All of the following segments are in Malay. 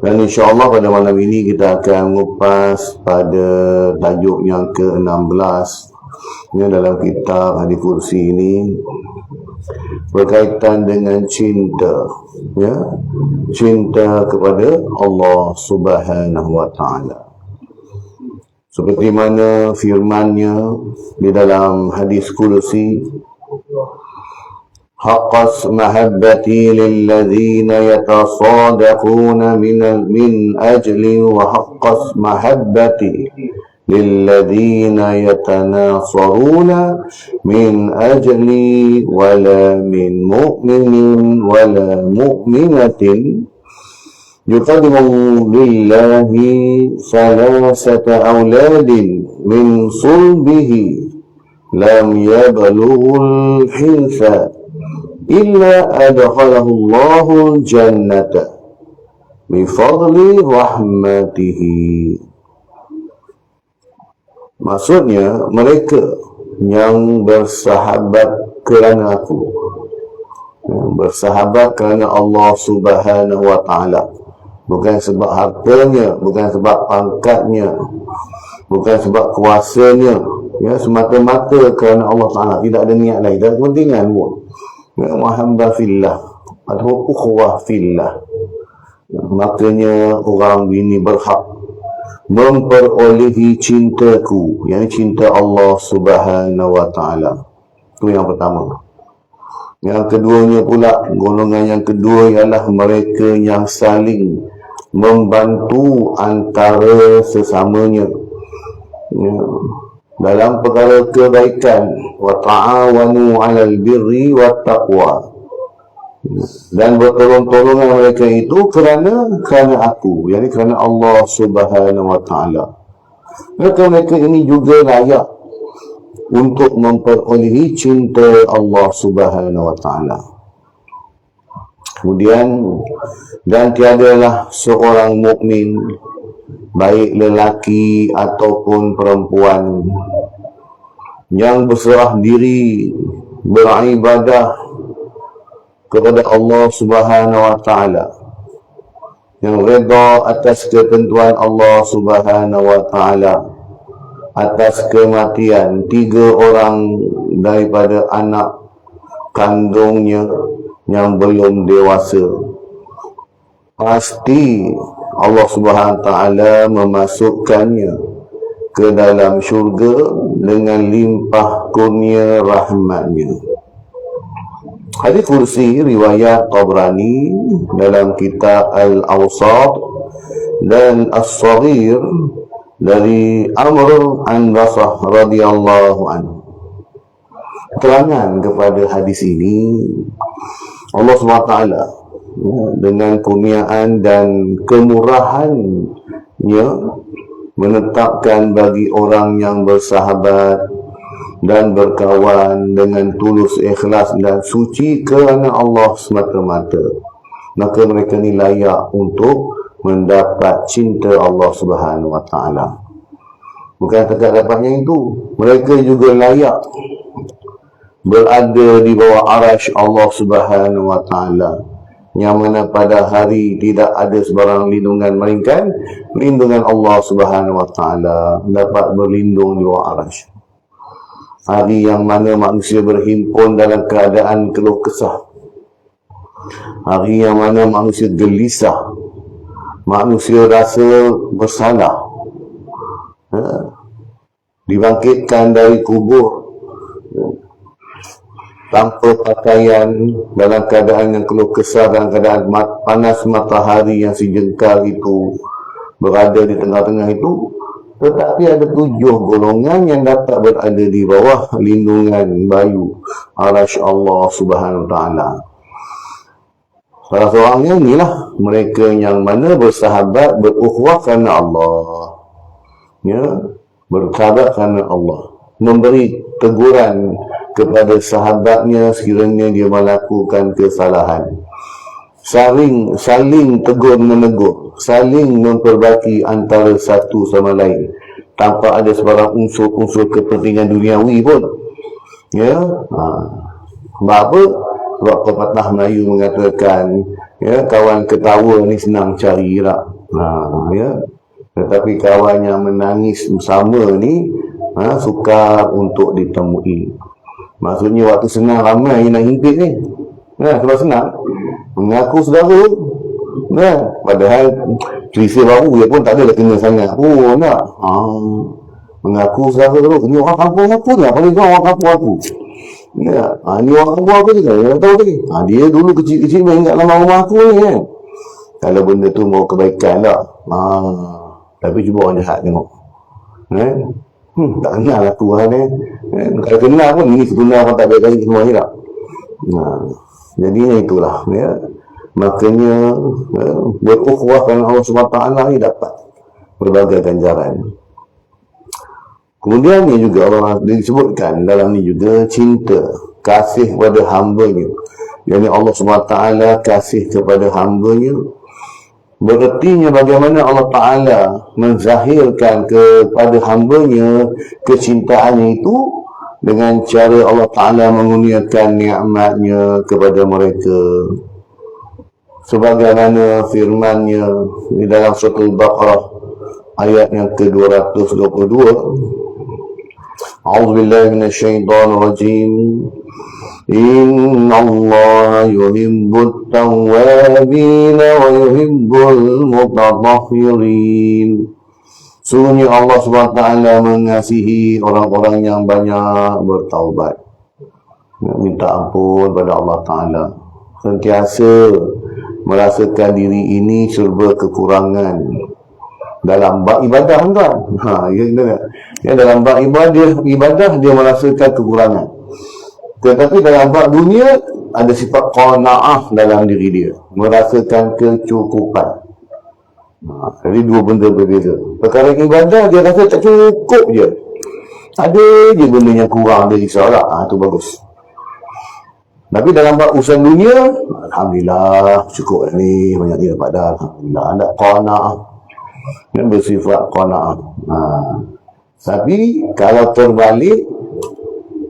Dan insyaAllah pada malam ini kita akan mengupas pada tajuk yang ke-16 dalam kitab Hadis Kursi ini, berkaitan dengan cinta, cinta kepada Allah Subhanahu wa Ta'ala. Seperti mana firman-Nya di dalam Hadis Kursi, haqqas mahabbati lilladzina yatasadaquna min ajli wa haqqas mahabbati lilladzina yatanasaruna min ajli wala min mu'minin wala mu'minatin yuqaddimu lillahi salasata awladin min sulbihi lam yablughul hilfa illa adkhalahu Allahul jannata bifadli rahmatihi. Maksudnya, mereka yang bersahabat kerana aku, bersahabat kerana Allah Subhanahu wa Ta'ala, bukan sebab hartanya, bukan sebab pangkatnya, bukan sebab kuasanya, semata-mata kerana Allah Ta'ala, tidak ada niat lain, tak ada kepentingan pun. Mahabbah fillah atau ukhuwah fillah. Makanya orang ini berhak memperolehi cintaku, yang cinta Allah Subhanahu wa Ta'ala. Itu yang pertama. Yang keduanya pula, golongan yang kedua ialah mereka yang saling membantu antara sesamanya dalam perkara kebaikan, wa ta'awanu 'alal birri wat taqwa, dan bertolong-tolongan mereka itu kerana aku, yakni kerana Allah Subhanahu wa Ta'ala. Mereka ini juga layak untuk memperolehi cinta Allah Subhanahu wa Ta'ala. Kemudian, dan tiadalah seorang mukmin, baik lelaki ataupun perempuan, yang berserah diri beribadah kepada Allah Subhanahu wa Ta'ala, yang redha atas ketentuan Allah Subhanahu wa Ta'ala, atas kematian 3 orang daripada anak kandungnya yang belum dewasa, pasti Allah Subhanahu wa Ta'ala memasukkannya ke dalam syurga dengan limpah kurnia rahmatnya. Hadis Kursi riwayat Tabrani dalam kitab Al-Awsat dan As-Saghir dari Amr an Basah radhiyallahu anhu. Keterangan kepada hadis ini, Allah Subhanahu wa Ta'ala dengan kurniaan dan kemurahannya menetapkan bagi orang yang bersahabat dan berkawan dengan tulus, ikhlas dan suci kerana Allah semata-mata, maka mereka ni layak untuk mendapat cinta Allah Subhanahu wa Ta'ala. Bukan dekat dapatnya itu, mereka juga layak berada di bawah arasy Allah Subhanahu wa Ta'ala, yang mana pada hari tidak ada sebarang lindungan melainkan lindungan Allah Subhanahu wa Ta'ala, dapat berlindung di bawah arasy. Hari yang mana manusia berhimpun dalam keadaan keluh kesah, hari yang mana manusia gelisah, manusia rasa bersalah, dibangkitkan dari kubur tanpa pakaian, dalam keadaan yang keluh kesah, dalam keadaan panas matahari yang sejengkal itu berada di tengah-tengah itu. Tetapi ada 7 golongan yang dapat berada di bawah lindungan bayu arasy Allah Subhanahu wa Ta'ala. Salah seorangnya inilah mereka yang mana bersahabat, berukhuwah kerana Allah, bersahabat kerana Allah, memberi teguran kepada sahabatnya sekiranya dia melakukan kesalahan, saling tegur menegur, saling memperbaiki antara satu sama lain tanpa ada sebarang unsur-unsur kepentingan duniawi pun. Sebab apa? Sebab pepatah Melayu mengatakan Ya, kawan ketawa ni senang cari lah. Ya. Tetapi kawan yang menangis bersama ni sukar untuk ditemui. Maksudnya waktu senang ramai yang nak himpit ni. Kalau senang mengaku saudara. Padahal cerita baru dia pun tak ada kena sangat. Mengaku saudara tu. Ni orang kampung aku lah. Paling orang kampung aku. Ni orang kampung aku juga. Dia tahu tadi. Dia dulu kecil-kecil main kat dalam rumah aku ni kan. Kalau benda tu mau kebaikan lah. Tapi cuba orang jahat tengok. Tak kenal lah Tuhan ni. Kalau kenal pun ini sebenarnya orang tak baik-baik semua ni tak. Jadinya itulah. Makanya berukhuwah kerana Allah SWT ni dapat berbagai ganjaran. Kemudian ni juga Allah disebutkan dalam ni juga cinta, kasih kepada hamba-Nya. Yang Allah SWT kasih kepada hamba-Nya. Berertinya bagaimana Allah Ta'ala menzahirkan kepada hamba-Nya kecintaannya itu dengan cara Allah Ta'ala mengurniakan nikmat-Nya kepada mereka. Sebagaimana firman-Nya di dalam surah Al-Baqarah ayat yang ke-222. A'udzubillahi minasyaitonir rajim. Inna Allah yuhibbut tawwabin wa yuhibbul mutatahhirin. Sungguhnya Allah SWT mengasihi orang-orang yang banyak bertaubat, minta ampun pada Allah Ta'ala, sentiasa merasakan diri ini serba kekurangan dalam bab ibadah tuan. Dalam bab ibadah dia merasakan kekurangan. Tetapi dalam bab dunia ada sifat qanaah dalam diri dia, merasakan kecukupan. Jadi dua benda berbeza. Perkara ibadah dia rasa tak cukup je, ada je benda yang kurang, dia risaulah. Tu bagus. Tapi dalam bab urusan dunia, alhamdulillah cukup ni, banyak dia dapat dah, alhamdulillah, ada qanaah, yang bersifat qanaah. Tapi kalau terbalik,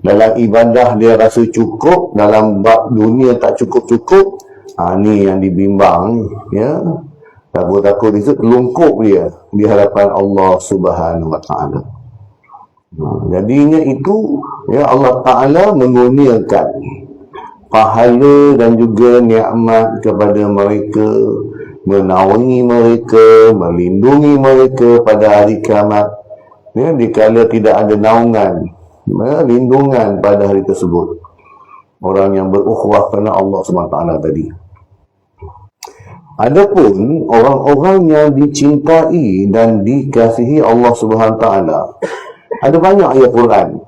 dalam ibadah dia rasa cukup, dalam bab dunia tak cukup-cukup. Ni yang dibimbang ni, ya. Takut-takut itu terlungkup dia di hadapan Allah Subhanahu Wa Taala. Jadinya itu, ya, Allah Taala mengurniakan pahala dan juga nikmat kepada mereka, menaungi mereka, melindungi mereka pada hari kiamat. Ya, dikala tidak ada naungan, lindungan pada hari tersebut. Orang yang berukhuwah kerana Allah SWT tadi. Adapun orang-orang yang dicintai dan dikasihi Allah SWT, ada banyak ayat Quran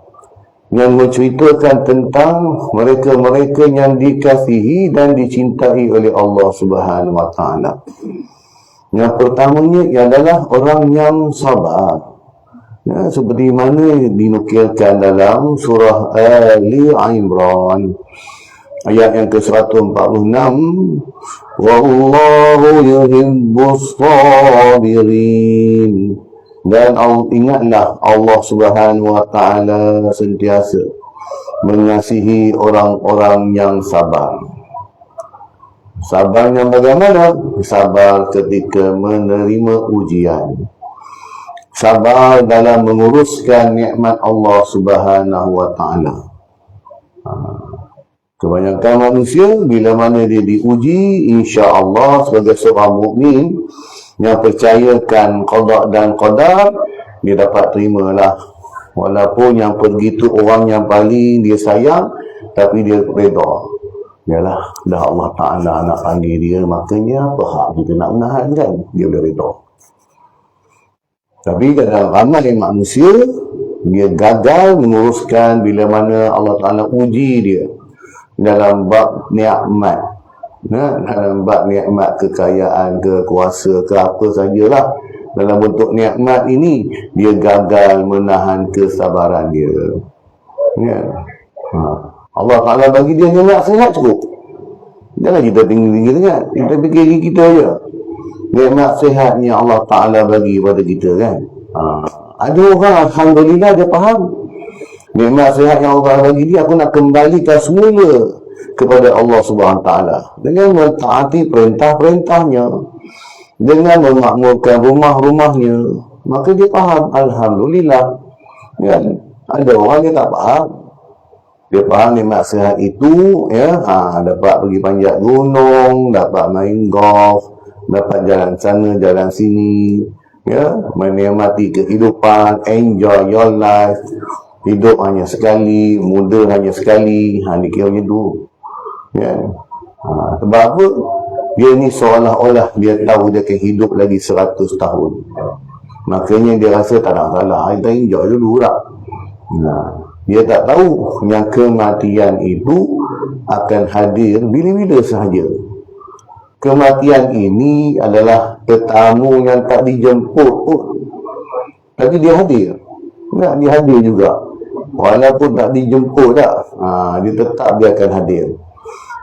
yang menceritakan tentang mereka-mereka yang dikasihi dan dicintai oleh Allah Subhanahu Wa Taala. Yang pertamanya adalah orang yang sabar. Ya, seperti mana dinukilkan dalam surah Ali Imran ayat yang ke-146. Wallahu yuhibbus sabirin. Dan ingatlah Allah Subhanahu Wa Taala sentiasa mengasihi orang-orang yang sabar. Sabar yang bagaimana? Sabar ketika menerima ujian. Sabar dalam menguruskan nikmat Allah Subhanahu Wa Taala. Kebanyakan manusia bila mana dia diuji, insya-Allah sebagai seorang mukmin yang percayakan qada dan qadar, dia dapat terimalah. Walaupun yang pergi tu orang yang paling dia sayang, tapi dia redha. Yalah, dah Allah Ta'ala nak panggil dia, makanya apa hak kita nak menahan kan? Dia boleh redha. Tapi dalam ramai manusia, dia gagal menguruskan bila mana Allah Ta'ala uji dia dalam bab nikmat. Dalam bab nikmat kekayaan ke, kuasa ke, apa sajalah. Dalam bentuk nikmat ini, dia gagal menahan kesabaran dia. Ya. Allah Ta'ala bagi dia nikmat sehat cukup. Jangan kita tinggi-tinggi sangat. Kita fikir diri kita je. Nikmat sehatnya Allah Ta'ala bagi pada kita kan. Ada orang Alhamdulillah dia faham nikmat sehat yang Allah bagi dia, aku nak kembalikan semula kepada Allah Subhanahu Taala dengan mentaati perintah-perintahnya, dengan memakmurkan rumah-rumahnya, maka dia faham. Alhamdulillah. Kan? Ada orang dia tak faham. Dia faham nikmat sihat itu, ya, dapat pergi panjat gunung, dapat main golf, dapat jalan sana, jalan sini, ya, menikmati kehidupan, enjoy your life. Hidup hanya sekali, muda hanya sekali. Dikira macam tu. Ya. Sebab apa? Dia ni seolah-olah dia tahu dia akan hidup lagi 100 tahun. Makanya dia rasa tak ada masalah. Kita enjoy dulu lah. Dia tak tahu yang kematian itu akan hadir bila-bila sahaja. Kematian ini adalah tetamu yang tak dijemput pun, tapi dia hadir. Dia hadir juga. Walaupun tak dijemput tak, dia tetap dia akan hadir.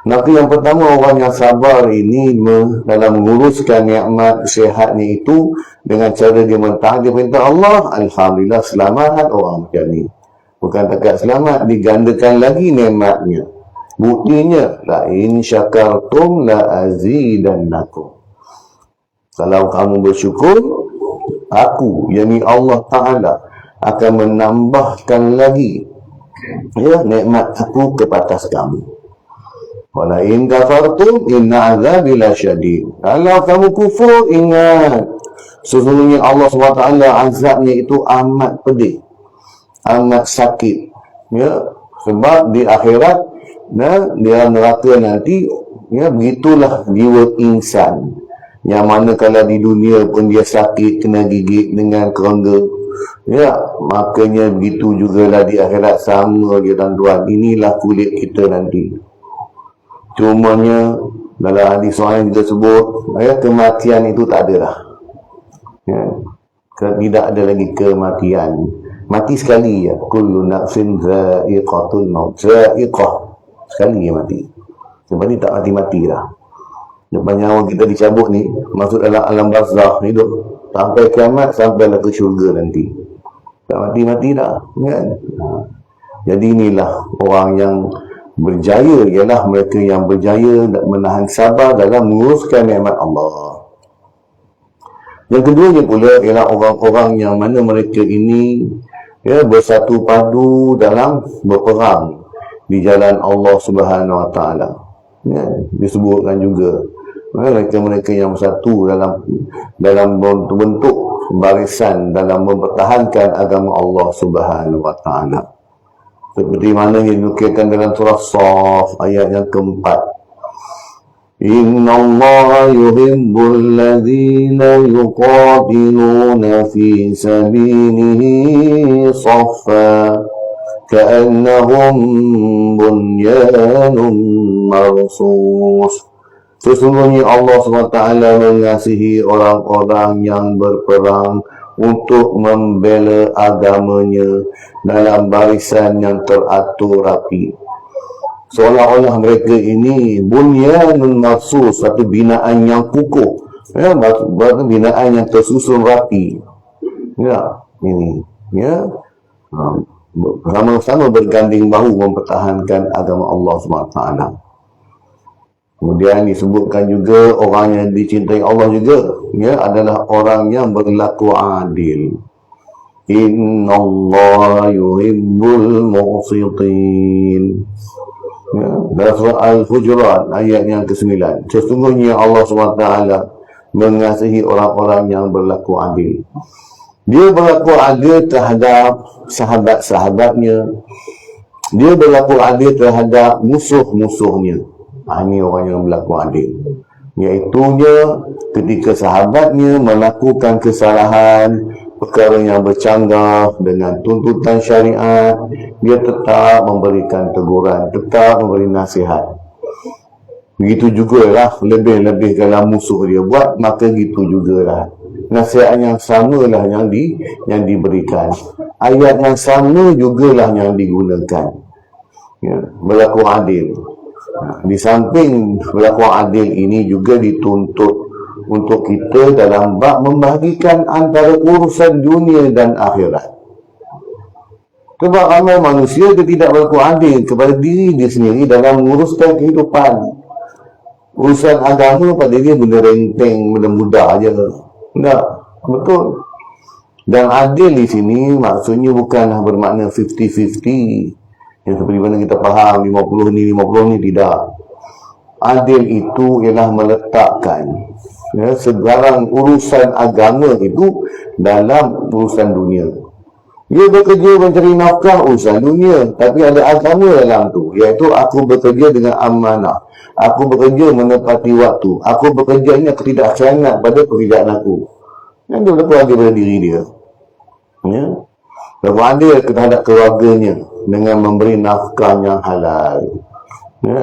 Maka yang pertama, orang yang sabar ini dalam menguruskan nikmat sihatnya itu dengan cara dia mentaati perintah Allah. Alhamdulillah, selamat orang macam ni. Bukan takat selamat, digandakan lagi nikmatnya. Buktinya, la in syakartum la azidannakum. Kalau kamu bersyukur, aku, yakni Allah Ta'ala, akan menambahkan lagi, ya, nikmat aku kepada kamu. Wala in kafartum inna azabi lasyadid. Kalau kamu kufur, ingat, sesungguhnya Allah SWT azabnya itu amat pedih, amat sakit, ya. Sebab di akhirat, dia neraka nanti, ya, begitulah jiwa insan, yang mana kalau di dunia pun dia sakit, kena gigit dengan kerangga, ya, makanya begitu jugalah di akhirat, sama dia tuan-tuan. Inilah kulit kita nanti. Cumanya dalam hadis soalan kita sebut, ya, kematian itu tak ada dah, ya. Tidak ada lagi kematian. Mati sekali, ya. Kullu nafsin za'iqatul maut. Za'iqah. Sekali dia mati. Lepas ni tak mati-mati dah. Lepas nyawa kita dicabut ni, masuk dalam alam barzakh, hidup sampai kiamat, sampailah ke syurga nanti. Tak mati-mati dah, kan? Jadi inilah orang yang berjaya, ialah mereka yang berjaya menahan sabar dalam menguruskan nikmat Allah. Yang keduanya pula ialah orang-orang yang mana mereka ini, ya, bersatu padu dalam berperang di jalan Allah Subhanahu Wa Taala. Ya, disebutkan juga, mereka-mereka yang bersatu dalam bentuk barisan dalam mempertahankan agama Allah Subhanahu Wa Taala. Seperti mana yang dinukilkan dalam surah Shaf ayat yang keempat. Inna Allah yuhibbul ladhina yuqatiluna fi sabilihi saffa ka'annahum bunyanun marsus. Sesungguhnya Allah SWT mengasihi orang-orang yang berperang untuk membela agamanya dalam barisan yang teratur rapi. Seolah-olah mereka ini bunyanun marsus, satu binaan yang kukuh, ya, satu binaan yang tersusun rapi, ya, ini, ya, bersama-sama berganding bahu mempertahankan agama Allah SWT. Kemudian disebutkan juga orang yang dicintai Allah juga, ya, adalah orang yang berlaku adil. Inna Allah yuhibbul muqsitin. Ya, dalam surah Al-Hujurat ayat yang ke-9, sesungguhnya Allah SWT mengasihi orang-orang yang berlaku adil. Dia berlaku adil terhadap sahabat-sahabatnya, dia berlaku adil terhadap musuh-musuhnya. Ini orang yang berlaku adil, iaitunya ketika sahabatnya melakukan kesalahan, perkara yang bercanggah dengan tuntutan syariat, dia tetap memberikan teguran, tetap memberi nasihat. Begitu jugalah lebih-lebih kalau musuh dia buat, maka gitu jugalah nasihat yang samalah yang diberikan, ayat yang sama jugalah yang digunakan, ya, berlaku adil. Di samping berlaku adil ini juga dituntut untuk kita dalam bab membahagikan antara urusan dunia dan akhirat. Sebab ramai manusia dia tidak berlaku adil kepada diri dia sendiri dalam menguruskan kehidupan. Urusan agama pada dia benda renteng, benda mudah je. Tak, betul. Dan adil di sini maksudnya bukanlah bermakna 50-50. Yang seperti mana kita faham 50 ni, tidak. Adil itu ialah meletakkan sebarang urusan agama itu dalam urusan dunia. Dia bekerja mencari nafkah urusan dunia, tapi ada agama dalam tu, iaitu aku bekerja dengan amanah, aku bekerja menepati waktu, aku bekerja ini aku tidak khianat pada pekerjaan aku. Yang dia berlaku adil pada diri dia, ya, berlaku adil terhadap keluarganya dengan memberi nafkah yang halal. Ya,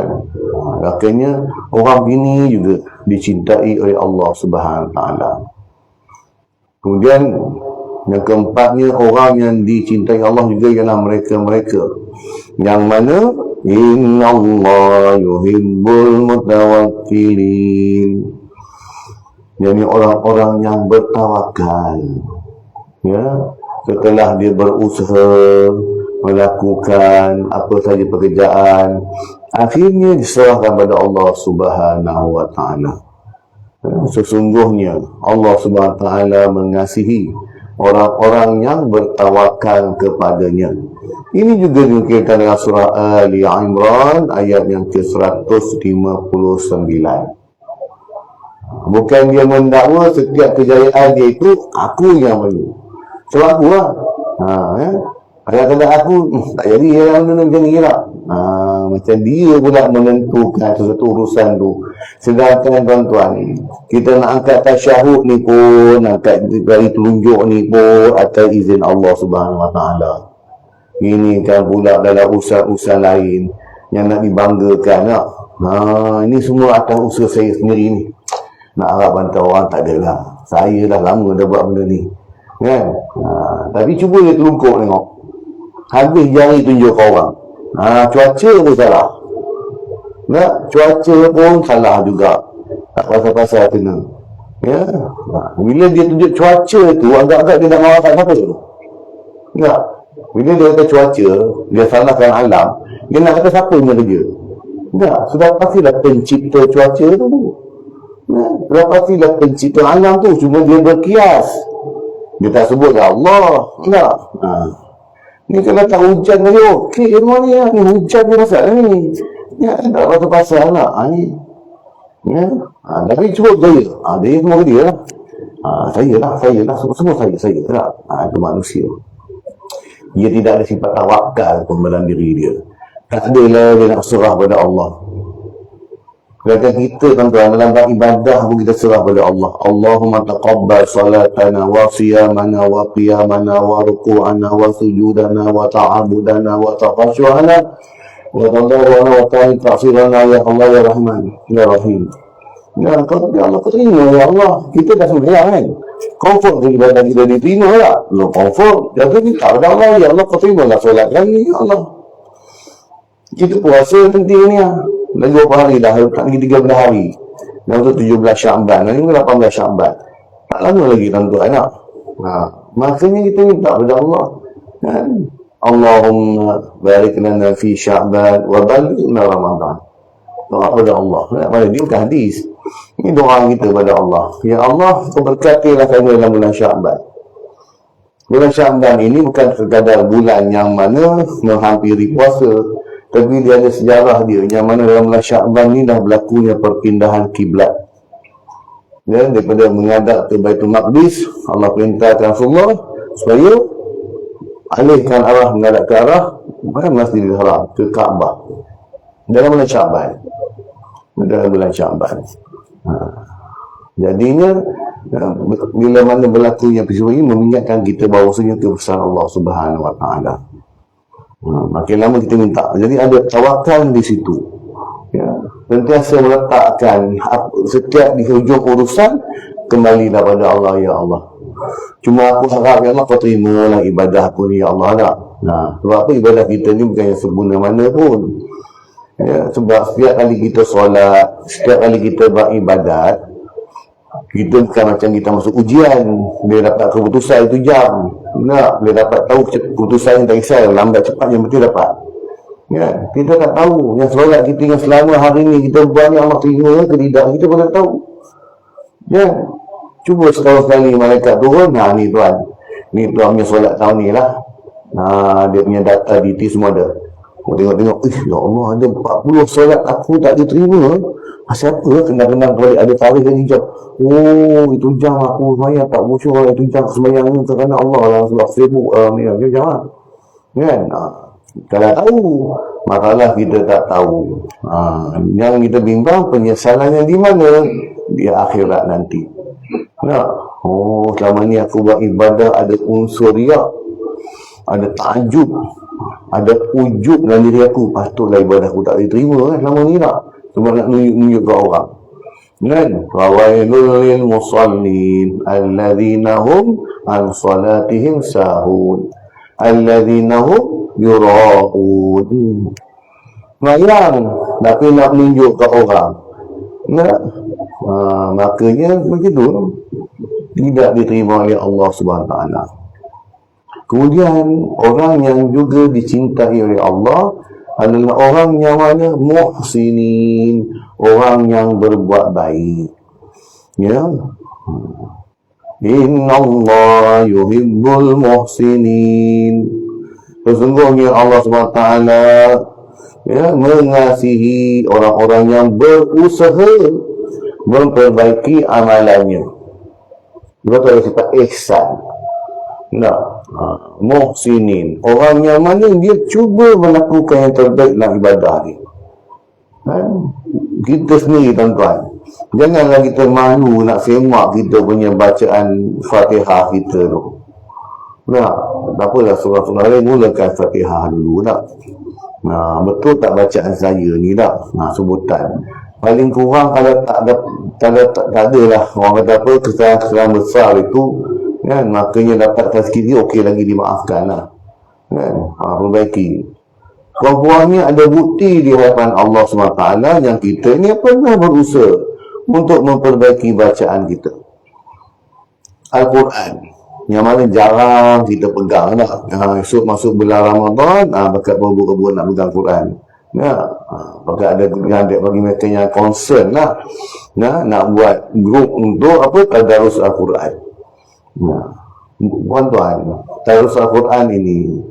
akhirnya orang ini juga dicintai oleh Allah Subhanahu Wa Taala. Kemudian yang keempatnya, orang yang dicintai Allah juga ialah mereka-mereka yang mana innallaha yuhibbul mutawakkilin. Jadi orang-orang yang bertawakal, ya, setelah dia berusaha melakukan apa saja pekerjaan, akhirnya diserahkan pada Allah Subhanahu Wa Taala. Sesungguhnya Allah Subhanahu Wa Taala mengasihi orang-orang yang bertawakal kepadanya. Ini juga dikirkan dalam surah Ali Imran ayat yang ke-159. Bukan dia mendakwa setiap kejayaan dia itu aku yang beri. Sebab aku lah. Kadang-kadang aku tak jadi yang macam ni lah. Macam dia pula menentukan sesuatu urusan tu. Sedangkan tuan-tuan, kita nak angkat tasyahud ni pun, angkat dari telunjuk ni pun atas izin Allah Subhanahu Wa Taala. Ini kan pula dalam usaha-usaha lain yang nak dibanggakan tak? Ini semua atas usaha saya sendiri ni. Nak harap bantu orang tak ada lah. Saya dah lama dah buat benda ni, kan? Tapi cuba dia telungkup tengok. Habis jari tunjuk ke orang. Cuaca pun salah. Cuaca pun salah juga. Tak pasal-pasal kena. Ya. Bila dia tunjuk cuaca tu, agak-agak dia nak marahkan siapa tu? Tak. Bila dia kata cuaca, dia salahkan alam, dia nak kata siapa yang kerja? Tak. Sudah pastilah pencipta cuaca tu. Sudah pastilah pencipta alam tu. Cuma dia berkias. Dia tak sebut Allah. Tak. Ni kalau tak hujan tadi, okey memang ni, ni hujan ni pasal ni. Ya, tak pasal lah. Ni. Ya. Tapi cuba dia. Dia semua dia lah. Saya lah. Semua saya lah. Itu manusia. Dia tidak ada sifat tawakal pun dalam diri dia. Tak adalah dia nak serah pada Allah. Kadang kita tuan-tuan dalam ibadah pun kita serah pada Allah. Allahumma taqabbal salatana wa siyamana wa qiyamana wa ruku'ana wa sujudana wa ta'abudana wa taqashu'ana wa tadarwana wa ta'asirana ya Allah ya Rahman ya Rahim. Ya Allah, kau terima ya Allah. Kita dah sembahyang kan. Comfort dari ibadah kita diterima tak? Lo comfort. Jaga minta pada Allah. Ya Allah, kau terima lah solat kami ya Allah. Kita puasa nanti ni lah. Lagi berapa hari dah? Tak lagi 13 hari. Yang tu 17 Sya'ban. Lagi 18 Sya'ban. Tak lama lagi tuan-tuan nak. Makanya kita minta kepada Allah. Kan? Allahumma barik lana fi Sya'ban wa balighna Ramadan. Doa kepada Allah. Pada dia bukan hadis. Ini doa kita kepada Allah. Ya Allah, kau berkatilah kami dalam bulan Sya'ban. Bulan Sya'ban ini bukan sekadar bulan yang mana menghampiri puasa. Tapi dia ada sejarah dia, yang mana dalam bulan Sya'ban ni dah berlakunya perpindahan kiblat. Ya, daripada menghadap ke Baitul Maqdis, Allah perintahkan Rasulullah supaya alihkan arah, menghadap ke arah Masjidil Haram, ke Kaabah. Dalam bulan Sya'ban. Dalam bulan Sya'ban. Jadinya, bila mana berlakunya peristiwa ini mengingatkan kita bahawasanya kebesaran Allah Subhanahu Wa Taala. Makin lama kita minta. Jadi ada tawakal di situ. Ya, sentiasa meletakkan setiap di hujung urusan kembali kepada Allah ya Allah. Cuma aku harap ya Allah kau terimalah ibadah aku ni ya Allah tak. Sebab apa ibadah kita ni bukan yang sempurna mana pun. Ya, sebab setiap kali kita solat, setiap kali kita beribadat, Kita bukan macam kita masuk ujian, dia dapat keputusan itu jam. Dia dapat tahu keputusan yang tak kisah, lambat cepat yang penting dapat. Ya, kita tak tahu yang solat kita yang selama hari ni kita buat ni Allah terima ke tidak, kita pun tak tahu. Ya, cuba sekali-sekali malaikat turun, ni tuan. Ni tuan punya solat tahun ni lah. Dia punya data DT semua ada. Tengok-tengok, ya Allah, ada 40 solat aku tak diterima. Siapa kena-kena balik ada tarikh lagi jam. Oh, itu jam aku semayang tak musyur, itu jam semayang ni kerana Allah lah, sebab sibuk ni macam lah. Kan? Kalau tahu, makalah kita tak tahu. Yang kita bimbang penyesalannya di mana? Di akhirat nanti. Selama ni aku buat ibadah ada unsur riak, ada ta'ajub, ada ujub dalam diri aku, patutlah ibadah aku tak diterima kan selama ni tak. Sebab nak nunjuk ke orang. Kan? Fawailul lil musallin alladzina hum an salatihim sahun alladzina hum yura'un. Mayang tapi nak menunjuk ke orang. Makanya begitu tidak diterima oleh Allah SWT. Kemudian orang yang juga dicintai oleh Allah adalah orang yang mana muhsinin, orang yang berbuat baik. Ya. Innallaha yuhibbul muhsinin. Sesungguhnya Allah SWT mengasihi orang-orang yang berusaha memperbaiki amalannya. Betul ada sifat ihsan. Muhsinin, orang yang mana dia cuba melakukan yang terbaik dalam ibadah ni. Kita sendiri tuan-tuan, janganlah kita malu nak semak kita punya bacaan Fatihah kita tu. Tak apalah, surah-surah lain mulakan Fatihah dulu tak. Betul tak bacaan saya ni tak? Sebutan paling kurang kalau tak ada lah orang kata apa, kesalahan besar itu kan, makanya dapatkan sikit okey lagi, dimaafkan lah kan, perbaiki. Kurang-kurangnya ada bukti di hadapan Allah SWT yang kita ni pernah berusaha untuk memperbaiki bacaan kita. Al-Quran yang mana jarang kita pegang lah. Esok masuk bulan Ramadan, bakat berbual-bual nak pegang Quran. Bakat ada adik bagi mereka yang concern lah, nak buat grup untuk apa, tadarus Al-Quran. Tuan-tuan, tadarus Al-Quran ini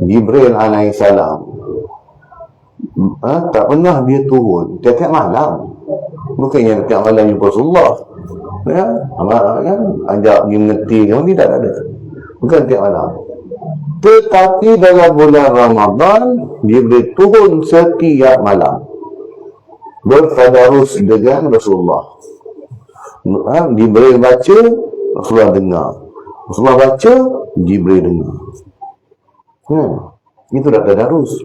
Jibril alaihissalam tak pernah dia turun tiap-tiap malam. Bukannya tiap malam jumpa Rasulullah ajak pergi mengerti kan, tidak ada, bukan tiap malam. Tetapi dalam bulan Ramadan Jibril turun setiap malam bertadarus dengan Rasulullah. Jibril baca, Rasulullah dengar. Rasulullah baca, Jibril dengar. Itu dah tadarus.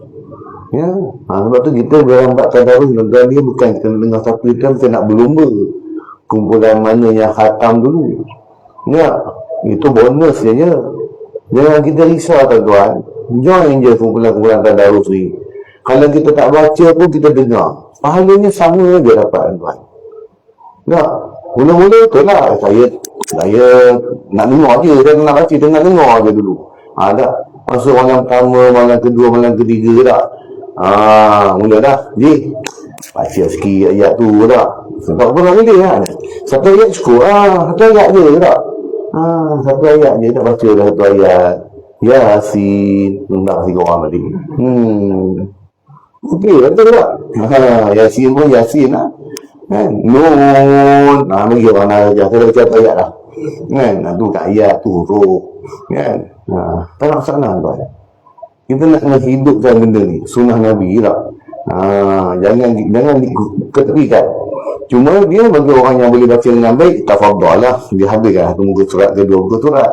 Sebab tu kita dalam bab tadarus dan dia bukan kita dengar satu, kita nak berlumba kumpulan mana yang khatam dulu. Itu bonus je. Jangan kita risau tuan-tuan. Join je kumpulan-kumpulan tadarus ni. Kalau kita tak baca pun kita dengar, pahalanya sama je dapat tuan. Mula-mula tu lah saya nak dengar je, saya nak baca, dengar je dulu. Tak masuk malam pertama, malam kedua, malam ketiga tak. Mula dah baca sikit ayat tu tak. Sebab pernah boleh kan, satu ayat cukup. Satu ayat je tak. Satu ayat je tak baca dah satu ayat. Yasin, nak kasi korang tadi. Okey, betul tak? Yasin pun Yasin lah. Nun, bagi orang ajar. Saya dah baca satu ayat lah. Tu kat ayat tu huruf. Tak nak salah tuan. Kita nak hidupkan benda ni, sunnah Nabi tak. Jangan diketepikan. Cuma dia bagi orang yang boleh baca dengan baik, tafadhal lah, dia habiskan satu muka surat, kedua muka surat.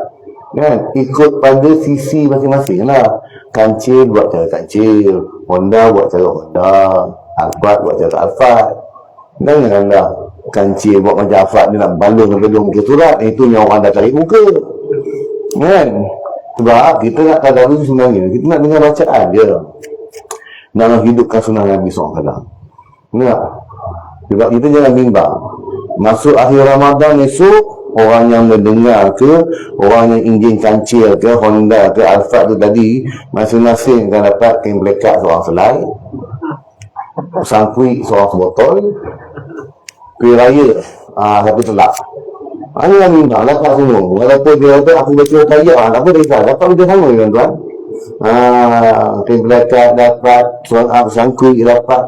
Ikut pada sisi masing-masing lah. Kancil buat cara kancil, Honda buat cara Honda, Alphard buat cara Alphard. Janganlah kancil buat macam Alphard, dia nak balun sampai dua muka surat, itu yang orang dah tarik muka. Sebab kita nak tadarus sebenarnya, kita nak dengar bacaan dia, nak hidupkan sunnah Nabi SAW. Sebab kita jangan bimbang. masuk akhir Ramadan esok, orang yang mendengar ke, orang yang enjin kancil ke, Honda ke, Alphard tu tadi, masing-masing akan dapat kain pelekat seorang selai, sangkuik seorang sebotol, kuih raya satu telak. Ini yang minta dapat semua. Walaupun dia kata aku baca kaya, tak apa, dia dapat benda sama tuan-tuan. Kain pelekat dapat, sangkuik dapat,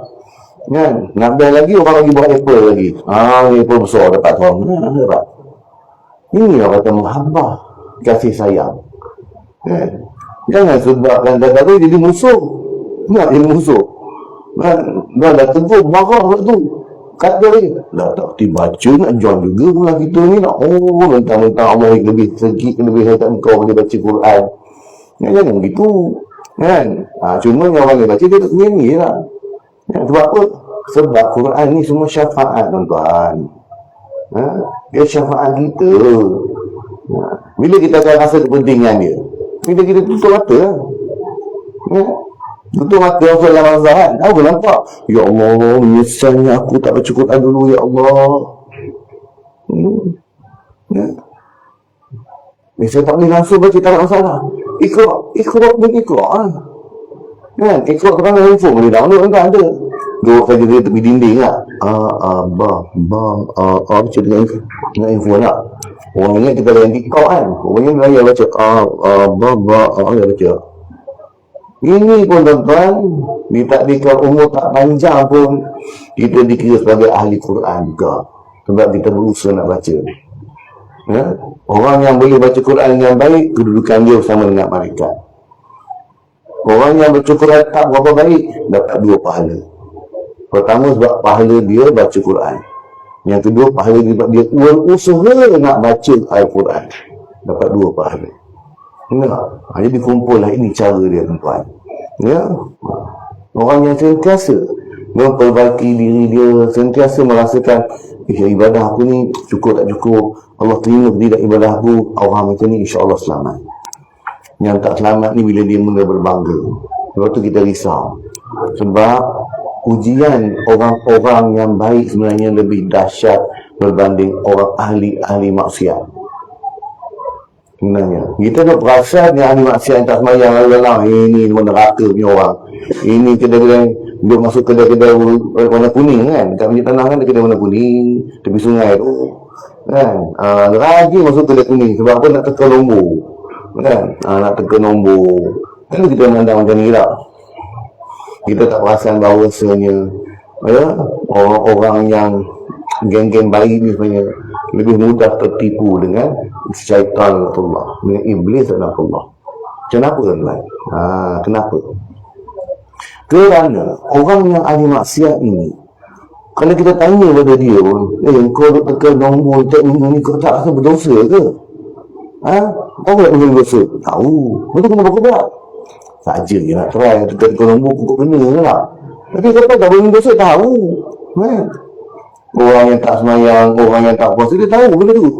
kan? Nak beli lagi, orang lagi buat apple lagi. Apple besar dapat orang. Dapat. Ini yang kata menghabah kasih sayang. Kan? Jangan sebabkan dada tu jadi musuh. Nak jadi musuh. Dah tegur, marah tu. Kata dia, tak dibaca nak join juga pula kita ni nak. Mentang-mentang Allah lebih segi, lebih hebat kau boleh baca Quran. Jangan gitu. Kan? Cuma yang orang baca dia tak sendiri lah. Sebab apa? Sebab Quran ni semua syafaat tuan-tuan. Dia syafaat kita. Bila kita akan rasa kepentingan dia? Bila kita tutup mata lah. Tutup mata orang dalam azhar. Aku nampak, ya Allah, menyesalnya aku tak baca Quran dulu, ya Allah. Saya tak boleh langsung baca, tak ada masalah. Ikhraq pun ikhraq lah. Kan? Ikhraq kerana handphone boleh download kan ada. Duduk saja dia tepi dinding lah. Baca dengan handphone lah. Orang ingat kita layan TikTok kan. Orang Melayu baca dia baca. Ini pun tuan-tuan, ditakdirkan umur tak panjang pun kita dikira sebagai ahli Quran juga. Sebab kita berusaha nak baca. Orang yang boleh baca Quran yang baik, kedudukan dia sama dengan malaikat. Orang yang baca Quran tak berapa baik, dapat 2 pahala. Pertama sebab pahala dia baca Quran. Yang kedua pahala dia sebab dia berusaha nak baca Al-Quran. Dapat 2 pahala. Jadi kumpullah, ini cara dia tuan-tuan. Orang yang sentiasa memperbaiki diri dia, sentiasa merasakan ibadah aku ni cukup tak cukup, Allah terima tidak ibadah aku, orang macam ni insya-Allah selamat. Yang tak selamat ni bila dia mula berbangga, sebab tu kita risau. Sebab ujian orang-orang yang baik sebenarnya lebih dahsyat berbanding orang ahli maksiat. Sebenarnya kita nak perasan yang ahli maksiat yang tak semayang lalu-lalu, ini neraka punya orang. Ini kedai-kedai dia masuk kedai-kedai warna kuning kan, dekat Masjid Tanah kan ada kedai warna kuning tepi sungai tu kan. Rajin masuk kedai kuning sebab apa? Nak teka nombor kan. Nak teka nombor. Kalau kita memandang macam ni lah, kita tak perasan bahawasanya orang-orang yang geng-geng baik ni sebenarnya lebih mudah tertipu dengan syaitan Allah, dengan iblis Allah. Kenapa tuan-tuan? Kenapa? Kerana orang yang ahli maksiat ini, kalau kita tanya pada dia pun, kau tekan nombor tak ni, kau tak rasa berdosa ke? Kau tak boleh berdosa? Tahu. Betul kena berkubat. Saja je nak try, tekan nombor kau kena lah. Tapi kau tak boleh berdosa, tahu. Orang yang tak semayang, orang yang tak puasa, dia tahu benda tu.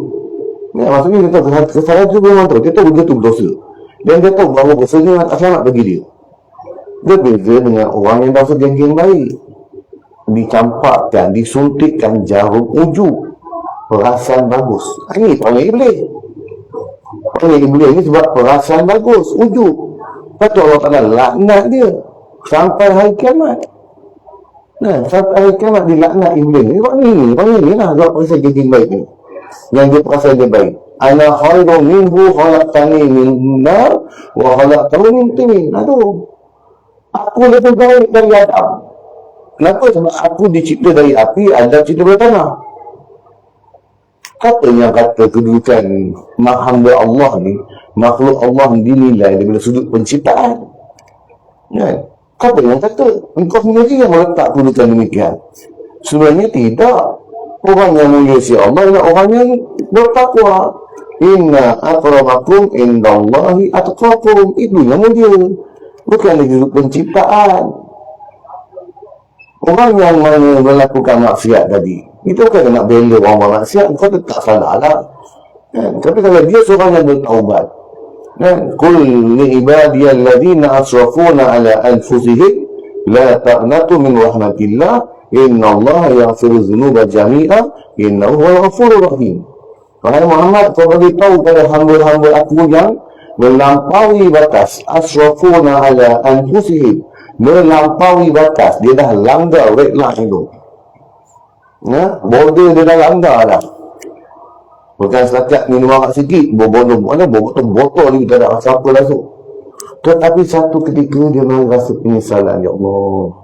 Maksudnya dia tahu kesalahan tu memang tahu. Dia tahu benda tu berdosa. Dan dia tahu bahawa dosanya tak selamat bagi dia. Dia beza dengan orang yang dosa geng-geng baik. Dicampakkan, disuntikkan jarum ujuk. Perasaan bagus. Ini panggil iblis. Panggil iblis ni sebab perasaan bagus, ujuk. Patut Allah Ta'ala laknat dia sampai hari kiamat. Sampai hari kiamat dilaknat iblis ni. Panggil ni lah sebab perasaan geng-geng baik ni. Yang dia perasaan dia baik. Ana khairu minhu khalaqtani min nar wa khalaqtahu min tin. Aduh. Aku lebih baik dari Adam. Kenapa? Sebab aku dicipta dari api, Adam dicipta dari tanah. Kata yang kata kedudukan hamba Allah ni, makhluk Allah dinilai daripada sudut penciptaan. Kata yang kata, engkau sendiri yang meletak kedudukan demikian. Sebenarnya tidak. Orang yang mulia si Allah adalah orang yang bertakwa. Inna akramakum indallahi atqakum. Itu yang mulia. Bukan lagi penciptaan. Orang yang melakukan maksiat tadi, itu bukan nak bela orang buat maksiat, kau tak salah lah. Tapi kalau dia seorang yang bertaubat, Qul li ibadiyalladzina asrafuna ala anfusihim la taqnatu min rahmatillah innallaha yaghfiru dzunuba jami'a innahu huwal ghafurur rahim. Wahai Muhammad, kau bagi tahu kepada hamba-hamba aku yang melampaui batas, asrafuna ala anfusihim, melampaui batas, dia dah langgar red line itu. Ya, border dia dah langgar dah. Bukan setakat minum arak sikit, botol ni tak ada siapa langsung. Tetapi satu ketika dia merasa penyesalan, ya Allah,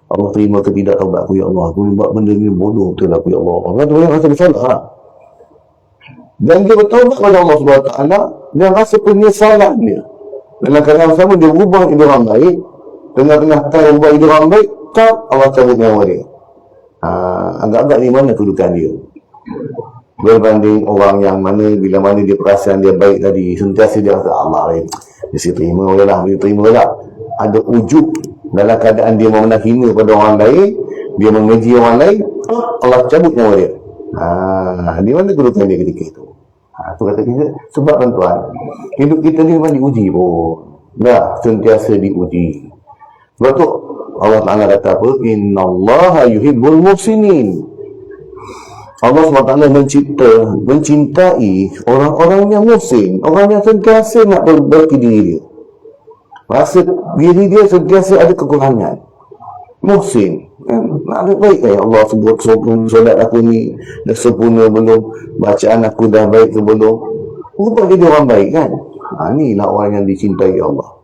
Allah terima ke tidak taubat aku, ya Allah, aku buat benda ni bodoh betul aku, ya Allah. Allah tu rasa bersalah. Dan dia bertaubat kepada Allah SWT, dia rasa penyesalan dia. Dalam keadaan sama, dia berubah jadi orang baik. Tengah-tengah time berubah jadi orang baik, tak, Allah cabut nyawa dia. Agak-agak ni mana kedudukan dia? Berbanding orang yang mana, bila mana dia perasan dia baik tadi, sentiasa dia rasa, Allah, dia terima lah, dia terima lah. Ada ujub dalam keadaan dia memandang hina pada orang lain, dia mengeji orang lain, Allah cabut nyawa dia. Di mana kedudukan dia ketika itu? Tu kata kita, sebab tuan-tuan, hidup kita ni memang diuji pun. Dah, sentiasa diuji. Sebab tu, Allah Ta'ala kata apa? Innallaha yuhibbul muhsinin. Allah SWT mencintai orang-orang yang muhsin, orang yang sentiasa nak perbaiki diri dia. Rasa diri dia sentiasa ada kekurangan. Muhsin. Ada baik ya Allah, sebut solat aku ni dah sempurna belum, bacaan aku dah baik ke belum, rupanya dia orang baik kan. Inilah orang yang dicintai Allah.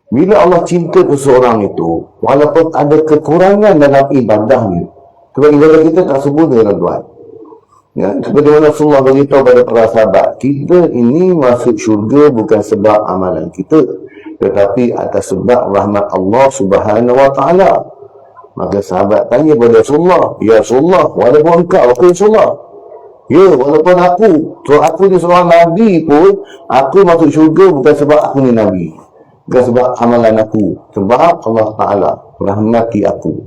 Bila Allah cinta seseorang itu, walaupun ada kekurangan dalam ibadahnya, sebab ibadah kita tak sempurna tuan-tuan. Ya, seperti mana Rasulullah beritahu pada para sahabat, kita ini masuk syurga bukan sebab amalan kita, tetapi atas sebab rahmat Allah Subhanahu Wa Taala. Maka sahabat tanya kepada Rasulullah, ya Rasulullah, walaupun engkau, aku Rasulullah, ya walaupun aku ni seorang Nabi pun, aku masuk syurga bukan sebab aku ni Nabi, bukan sebab amalan aku, sebab Allah Ta'ala rahmati aku.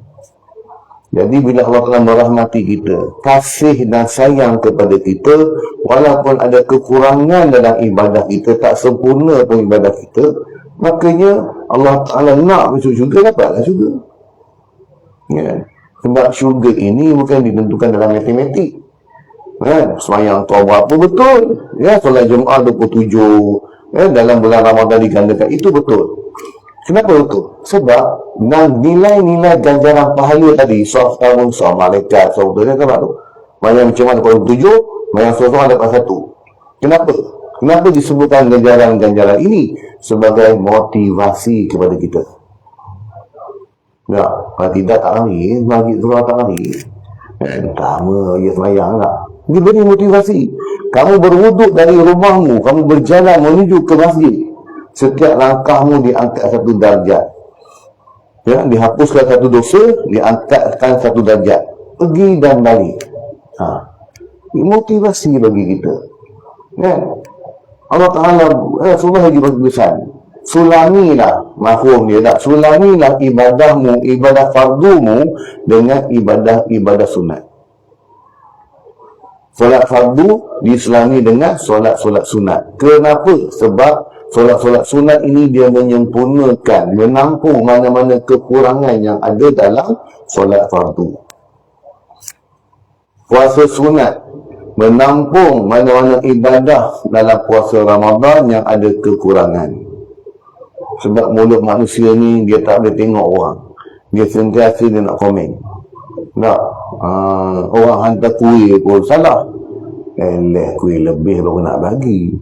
Jadi bila Allah Ta'ala merahmati kita, kasih dan sayang kepada kita, walaupun ada kekurangan dalam ibadah kita, tak sempurna pun ibadah kita, makanya Allah Ta'ala nak masuk syurga, dapatlah syurga. Ya. Sebab syurga ini bukan ditentukan dalam matematik. Kan? Semayang tahu berapa betul. Ya, solat Jumaat 27 ya, dalam bulan Ramadan digandakan, itu betul. Kenapa betul? Sebab nilai-nilai ganjaran pahala tadi, soal tahun, soal malaikat, soal betul, kan tu? Mayang macam mana 27, mayang seorang dapat 1. Kenapa? Kenapa disebutkan ganjaran-ganjaran ini? Sebagai motivasi kepada kita. Ya, kalau tidak tak lari, bagi surah tak lari. Pertama, ya semayang lah. Dia beri motivasi. Kamu berwuduk dari rumahmu, kamu berjalan menuju ke masjid. Setiap langkahmu diangkat 1 darjat. Ya, dihapuskan 1 dosa, diangkatkan 1 darjat. Pergi dan balik. Motivasi bagi kita. Ya. Allah Ta'ala, Rasulullah lagi berpesan, sulamilah, mafhum dia tak? Sulamilah ibadahmu, ibadah fardumu dengan ibadah sunat. Solat fardu diselami dengan solat-solat sunat. Kenapa? Sebab solat-solat sunat ini dia menyempurnakan, menampung mana-mana kekurangan yang ada dalam solat fardu. Puasa sunat menampung mana-mana ibadah dalam puasa Ramadan yang ada kekurangan. Sebab mulut manusia ni dia tak boleh tengok orang, dia sentiasa dia nak komen. Tak, orang hantar kuih pun salah, kuih lebih baru nak bagi.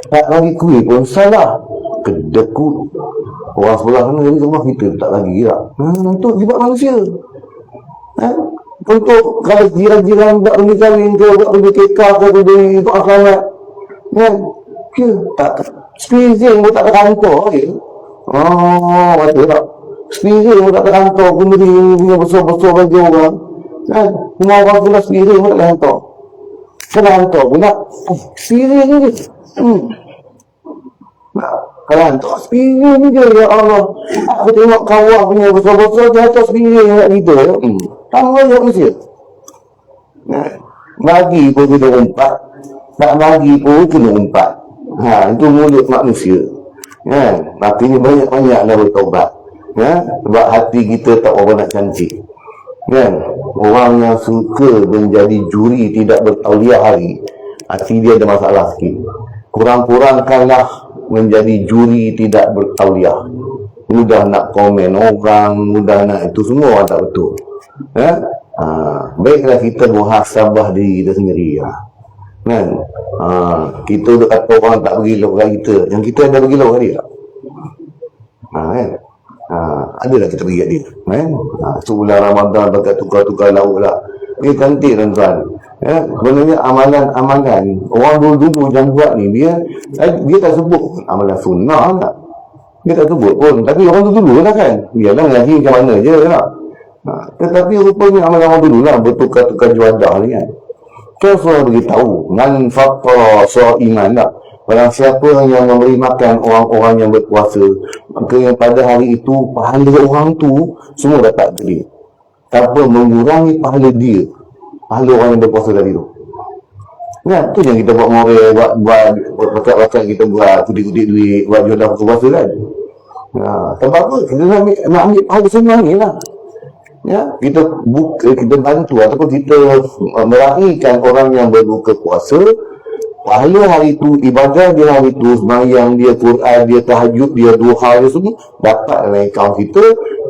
Tak bagi kuih pun salah, kedekut. Orang sebelah sana jadi rumah kita tak bagi tak. Untuk sebab manusia. Untuk kalau jiran-jiran buat pergi kahwin ke, buat pergi kekah ke, beri untuk akhirat, kan? Tak spizing pun tak terkantor je. Betul tak? Spizing pun tak terkantor, kemudian punya besar-besar bagi orang. Kan? Rumah orang pula spizing pun tak terkantor. Terkantor pula, spizing je. Kalau hantar spizing je, ya Allah. Aku tengok kawan punya besar-besar, dia hantar spizing kat kita. Kamu banyak manusia. Bagi pun kena umpat, tak bagi pun kena umpat. Itu mulut manusia. Maknanya banyak-banyak dah bertaubat. Sebab hati kita tak apa nak cantik. orang yang suka menjadi juri tidak bertauliah hari, hati dia ada masalah sikit. Kurang-kurangkanlah menjadi juri tidak bertauliah. Mudah nak komen orang, mudah nak itu semua orang tak betul. Baiklah kita muhasabah diri kita sendiri kan. Kita duk kata orang tak bagi log kita, yang kita ada bagi log dia kan. Ada lah kita bagi kat dia kan. Sebulan Ramadan bakat tukar-tukar lauk lah. Dia cantik tuan-tuan. Sebenarnya amalan orang dulu-dulu yang buat ni, dia tak sebut amalan sunnah tak. Dia tak sebut pun, tapi orang dulu lah kan. Biarlah ngaji macam mana je lah. Tetapi rupanya amalan orang dulu lah, bertukar-tukar juadah ni kan. Saya beritahu, man faqara sha'iman lah. Barang siapa yang memberi makan orang-orang yang berpuasa, maka yang pada hari itu pahala orang tu semua dapat ke dia, tanpa mengurangi pahala dia, pahala orang yang berpuasa tadi tu. Kan? Tu yang kita buat moral, buat bakat-bakat kita buat kutip-kutip duit, buat jualan berpuasa kan. Sebab apa? Kita nak ambil pahala semua ni lah. Kita bantu ataupun kita meraihkan orang yang berbuka puasa, pahala hari itu, ibadah dia hari itu, sembahyang dia, Quran dia, tahajud dia, duha dia semua dapat dalam akaun kita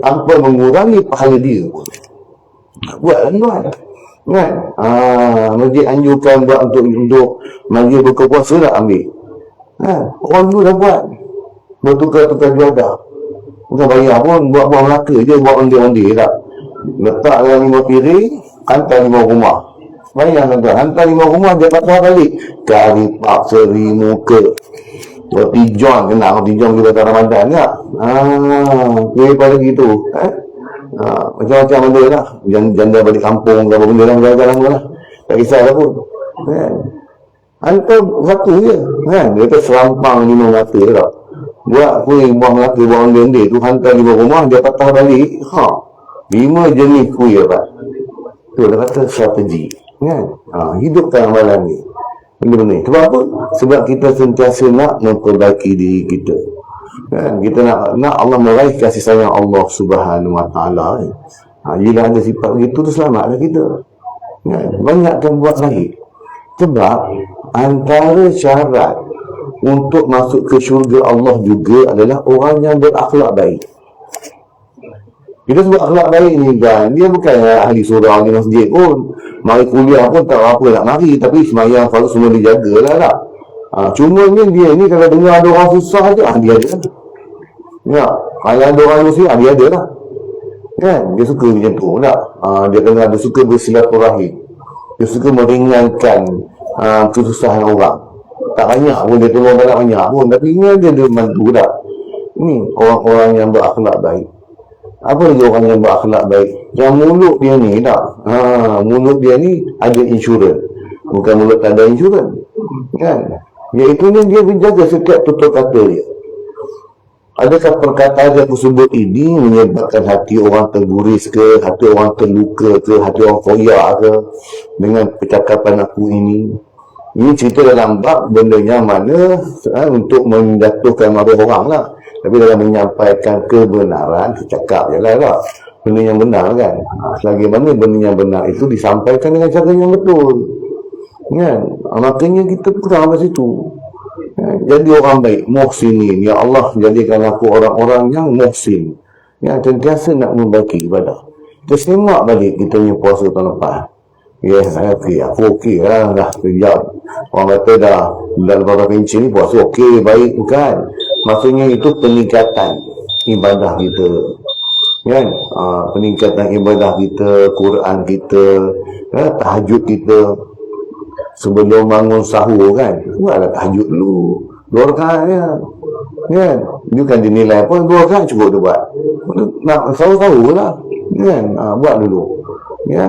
tanpa mengurangi pahala dia pun. Buat tuan kan. Masjid anjurkan buat untuk majlis buka puasa lah, ambil. Orang dulu dah buat bertukar-tukar juadah, bukan bayar pun, buat Melaka je, buat onde-onde tak. Letak dalam 5 piring, hantar 5 rumah. Bayang tuan-tuan, hantar 5 rumah, dia patah balik. Kari pak seri muka. Roti John, kenal roti John kita Ramadan tak? Daripada gitu. Macam-macam benda lah. Janda balik kampung, apa benda lah, macam-macam lah. Tak kisah lah pun. Hantar satu je. Dia kata serampang 5 mata tak. Buat kuih, buang Melaka, buang onde-onde tu, hantar 5 rumah, dia patah balik. 5 jenis kuih apa? Tu dia kata strategi kan. Hidupkan amalan ni, benda-benda ni. Sebab apa? Sebab kita sentiasa nak memperbaiki diri kita kan. Kita nak Allah meraih kasih sayang Allah Subhanahu Wa Taala kan. Bila ada sifat begitu tu, selamatlah kita kan. Banyakkan buat baik. Sebab antara syarat untuk masuk ke syurga Allah juga adalah orang yang berakhlak baik. Kita sebut akhlak baik ni kan, dia bukan ahli surau di masjid pun, mari kuliah pun tak apa nak mari, tapi semayang kalau semua dijaga lah tak. Cuma ni dia ni kalau dengar ada orang susah je, dia ada lah. Kalau ada orang muslim, dia ada lah kan. Dia suka macam tu tak. Dia suka bersilaturahim, dia suka meringankan kesusahan orang. Tak banyak pun dia tolong, tak banyak pun, tapi ni dia bantu tak. Ni orang-orang yang berakhlak baik. Apa lagi orang yang berakhlak baik? Yang mulut dia ni tak, mulut dia ni ada insurans, bukan mulut tak ada insurans kan. Iaitu ni dia menjaga setiap tutur kata dia. Adakah perkataan yang aku sebut ini menyebabkan hati orang terguris ke, hati orang terluka ke, hati orang koyak ke dengan percakapan aku ini? Ini cerita dalam bab benda yang mana untuk menjatuhkan maruah orang lah. Tapi dalam menyampaikan kebenaran, cakap je lah tak. Benda yang benar kan. Selagi mana benda yang benar itu disampaikan dengan cara yang betul kan. Makanya kita kurang kat situ. Jadi orang baik, muhsinin. Ya Allah, jadikan aku orang-orang yang muhsin, yang sentiasa nak membaiki ibadah. Kita semak balik kita punya puasa tahun lepas. Aku okey lah, dah kejap. Orang kata dah bulan lepas kencing ni puasa okey, baik, bukan. Maksudnya itu peningkatan ibadah kita kan. Peningkatan ibadah kita, Quran kita, tahajud kita. Sebelum bangun sahur kan, buatlah tahajud dulu 2 rakaat kan. Dia kan dinilai pun 2 rakaat cukup tu buat. Nak sahur-sahur lah kan. Buat dulu ya.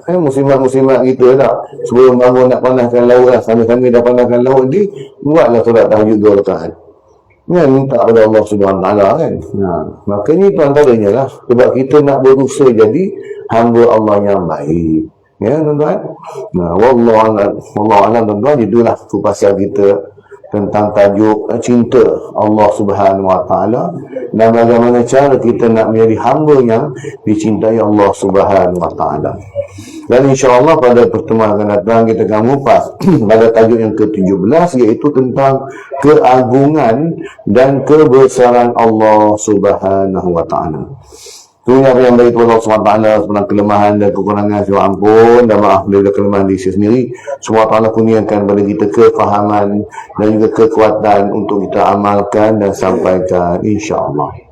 Muslimat-muslimat kita tak, sebelum bangun nak panaskan lauk lah, sambil-sambil dah panaskan lauk ni, buatlah solat tahajud 2 rakaat kan, minta kepada Allah Subhanahu Wa Taala kan. Makanya itu antaranya lah, sebab kita nak berusaha jadi hamba Allah yang baik ya tuan-tuan. Wallahu a'lam tuan-tuan. Itulah pasal kita tentang tajuk cinta Allah Subhanahu Wa Taala dan bagaimana cara kita nak menjadi hamba yang dicintai Allah Subhanahu Wa Taala. Dan insya-Allah pada pertemuan akan datang kita akan mengupas pada tajuk yang ke-17, iaitu tentang keagungan dan kebesaran Allah Subhanahu Wa Taala. Itunya apa yang baik Allah SWT tentang kelemahan dan kekurangan, saya ampun dan maaf daripada kelemahan diri saya sendiri. Semua Allah kurniakan kepada kita kefahaman dan juga kekuatan untuk kita amalkan dan sampaikan insya-Allah.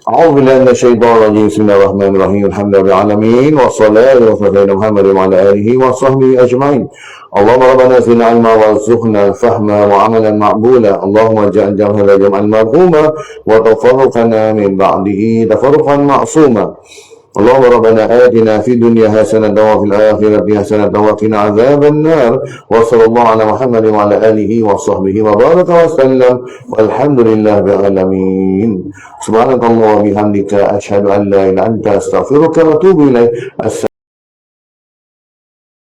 A'udzu billahi minasyaitonir rajim. Bismillahirrahmanirrahim. Alhamdulillahil alamin wassalatu wassalamu ala Muhammadin wa ala alihi wa sahbihi ajma'in. Allahumma rabbana zidna ilma warzuqna fahma wa 'amalan maqbula. Allahumma ij'al jam'ana jam'an marhuma wa tafarruqana min ba'dihi tafarruqan ma'suma. اللهم ربنا آتنا في الدنيا حسنة وفي الآخرة حسنة وقنا عذاب النار وصلى الله على محمد وعلى آله وصحبه وبارك وسلم والحمد لله رب العالمين. سبحانك اللهم وبحمدك أشهد أن لا إله إلا أنت أستغفرك وأتوب إليك.